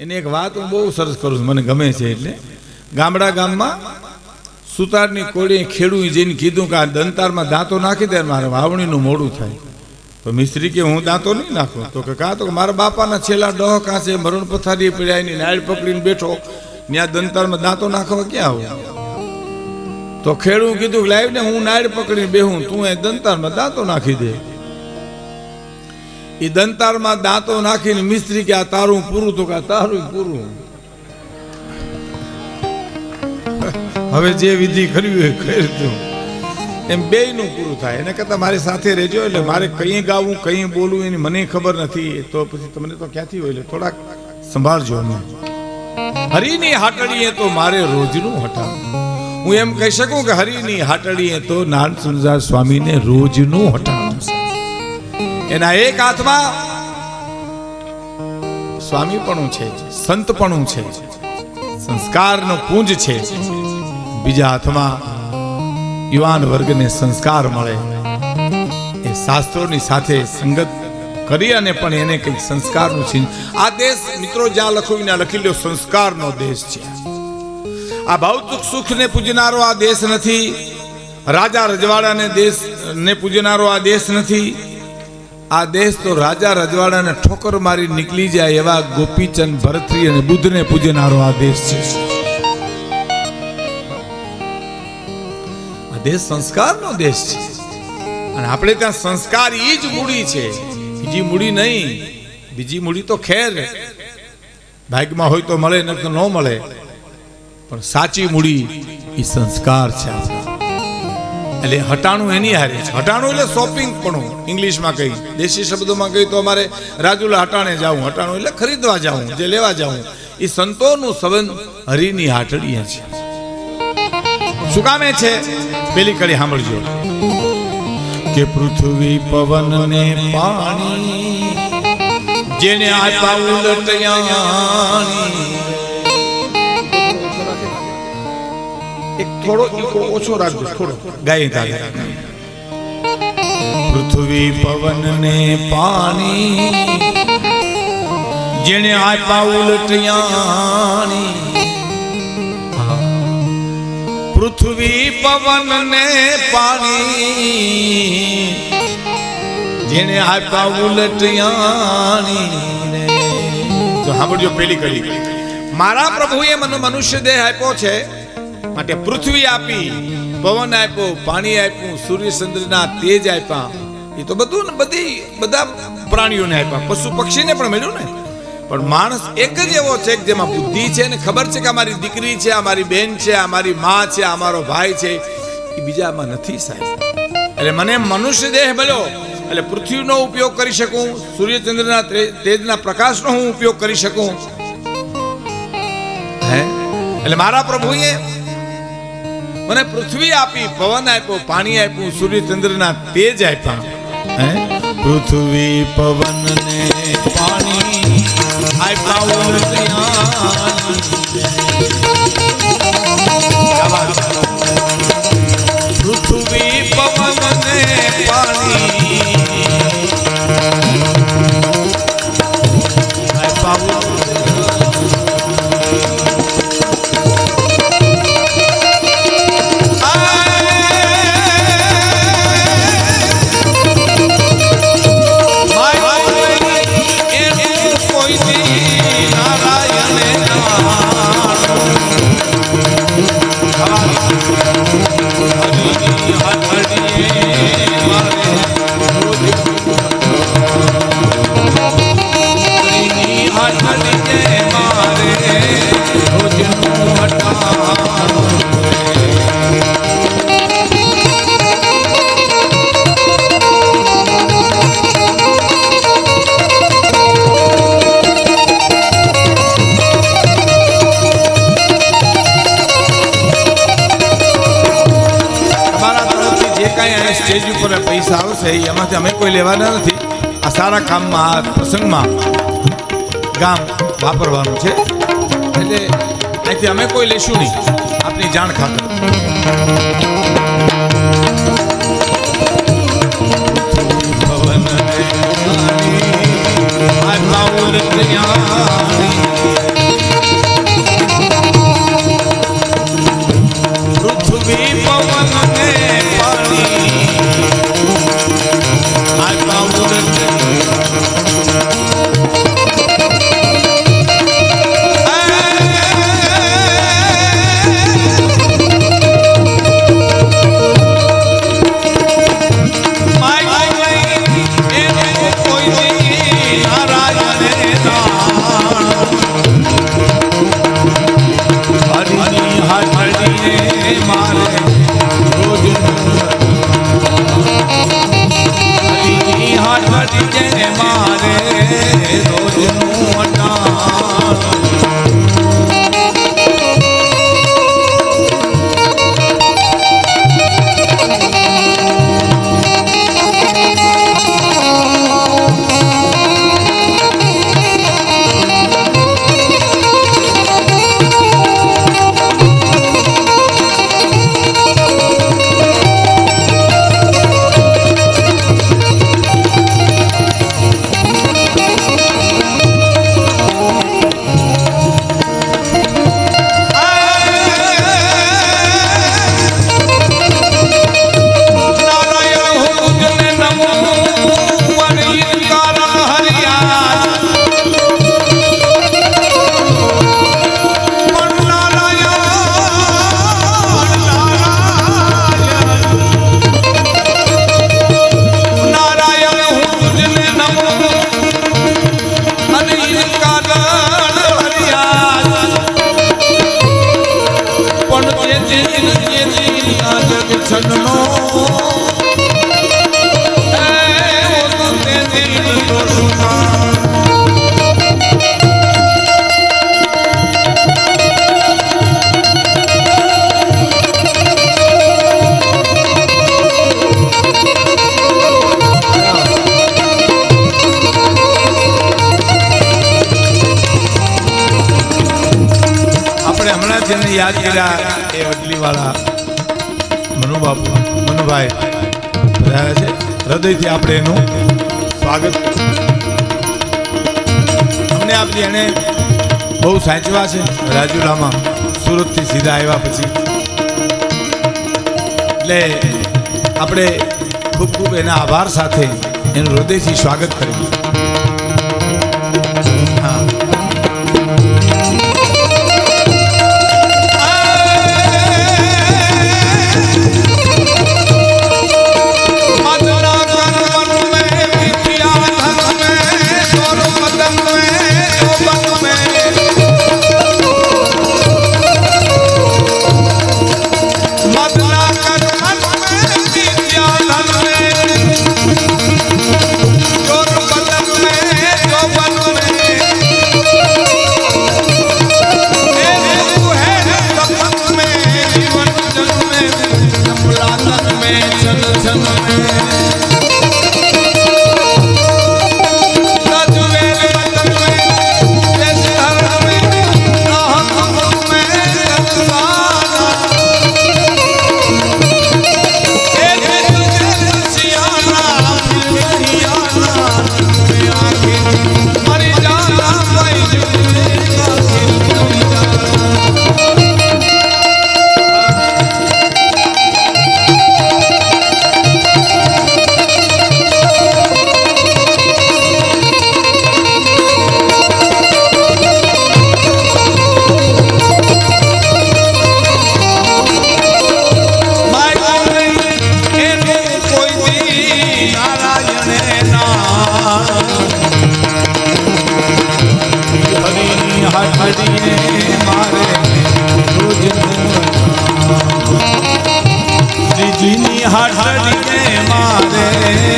એની એક વાત હું બહુ સરસ કરું છું, મને ગમે છે. એટલે ગામમાં સુતારની કોળીએ ખેડૂ જઈને કીધું કે આ દંતારમાં દાંતો નાખી દે, મારે વાવણીનું મોડું થાય. તો મિસ્ત્રી કે હું દાંતો નહીં નાખું. તો કે કાં તો મારા બાપાના છેલ્લા ડહ કાંસે મરણ પથારી પીડ્યા એની નાળ પકડીને બેઠો, ત્યાં દંતારમાં દાંતો નાખવા ક્યાં આવું? તો ખેડૂ કીધું લાવ ને હું નાળ પકડીને બેહું, તું એ દંતારમાં દાંતો નાખી દે. એ દંતારમાં દાંતો નાખીને મિસ્ત્રી કે આ તારું પૂરું, તો કે તારું પૂરું. હવે જે વિધિ કરવી હોય કરજો, એમ બેયનું પૂરું થાય. એને કરતા મારી સાથે રહેજો, એટલે મારે કઈ ગાવું કઈ બોલવું એની મને ખબર નથી, તો પછી તમને તો ક્યાંથી હોય, એટલે થોડાક સંભાળજો. અમે હરિની હાટડીએ તો મારે રોજનું હટાવું. હું એમ કહી શકું કે હરિની હાટડીએ તો નારાયણ સુરદાસ સ્વામીને રોજનું હટાવું છે. એના એક હાથમાં સ્વામીપણું છે, સંતપણું છે, સંસ્કારનો પુંજ છે. બીજા હાથમાં યુવાન વર્ગને સંસ્કાર મળે, એ શાસ્ત્રોની સાથે સંગત કરી અને પણ એને કંઈક સંસ્કારનું છે. આ દેશ મિત્રો જ્યાં લખું ત્યાં લખી લો, સંસ્કારનો દેશ છે. આ ભૌતિક સુખને પૂજનારો આ દેશ નથી, રાજા રજવાડાને દેશને પૂજનારો આ દેશ નથી. આ દેશ તો રાજા રજવાડાને ઠોકર મારી નીકળી જાય એવા ગોપીચંદ ભરતરી અને બુદ્ધને પૂજનારો આ દેશ છે. આ દેશ સંસ્કારનો દેશ છે, અને આપણે ત્યાં સંસ્કાર એ જ મૂડી છે, બીજી મૂડી નહીં. બીજી મૂડી તો ખેર ભાગ્યમાં હોય તો મળે, ન તો ન મળે, પણ સાચી મૂડી એ સંસ્કાર છે. એટલે હટાણું એની હારે છે. હટાણું એટલે શોપિંગ પણ ઇંગ્લિશમાં કહી, દેશી શબ્દોમાં કહી તો અમારે રાજુલા હટાણે જાઉં. હટાણું એટલે ખરીદવા જાઉં, જે લેવા જાઉં. એ સંતોનું સંબંધ હરિની હાટડીએ છે. શું કામે છે? પેલી કડી સાંભળજો કે પૃથ્વી પવન ને પાણી જેને આપ્યા ઉલટયાણી. એક થોડો ઈકો ઓછો રાખજો, થોડો ગાય તાગે. પૃથ્વી પવન ને પાણી જેને આપ્યા ઉલટયાણી. પૃથ્વી પવન ને પાણી જેને આપ્યા ઉલટયાણી. તો સાંભળજો પેલી કરી, મારા પ્રભુએ મને મનુષ્ય દેહ આપ્યો છે માટે પૃથ્વી આપી, પવન આપ્યો, પાણી આપ્યું, સૂર્યચંદ્રના તેજ આપ્યા. એ તો બધું ને બધા પ્રાણીઓને આપ્યા, પશુ પક્ષીને પણ મળ્યું ને. પણ માણસ એક જ એવો છે કે જેમાં બુદ્ધિ છે ને ખબર છે કે અમારી દીકરી છે, અમારી બેન છે, અમારી માં છે, અમારો ભાઈ છે, એ બીજામાં નથી સાહેબ. એટલે મને મનુષ્ય દેહ મળ્યો એટલે પૃથ્વીનો ઉપયોગ કરી શકું, સૂર્યચંદ્રના તેજના પ્રકાશનો હું ઉપયોગ કરી શકું. હે એટલે મારા પ્રભુએ મને પૃથ્વી આપી, પવન આપ્યો, પાણી આપ્યું, સૂર્યચંદ્રના તેજ આપ્યા. હે પૃથ્વી પવન ને પાણી આપ્યા ઉલટયાણી. પૃથ્વી પવન ને પાણી આપ્યા. સ્ટેજ ઉપર પૈસા આવશે એમાંથી અમે કોઈ લેવાના નથી. આ સારા કામમાં, આ પ્રસંગમાં ગામ વાપરવાનું છે, એટલે અહીંથી અમે કોઈ લેશું નહીં, આપની જાણ ખાતર. ભવન છનનો જેને યાદ કર્યા એ વડલી વાળા મનુબાપુ મનુભાઈ રહ્યા છે હૃદયથી આપણે એનું સ્વાગત અમને આપણી એને બહુ સાચવા છે રાજુલામાં સુરતથી સીધા આવ્યા પછી એટલે આપણે ખૂબ ખૂબ એના આભાર સાથે એનું હૃદયથી સ્વાગત કર્યું. હા હાટડીએ મારે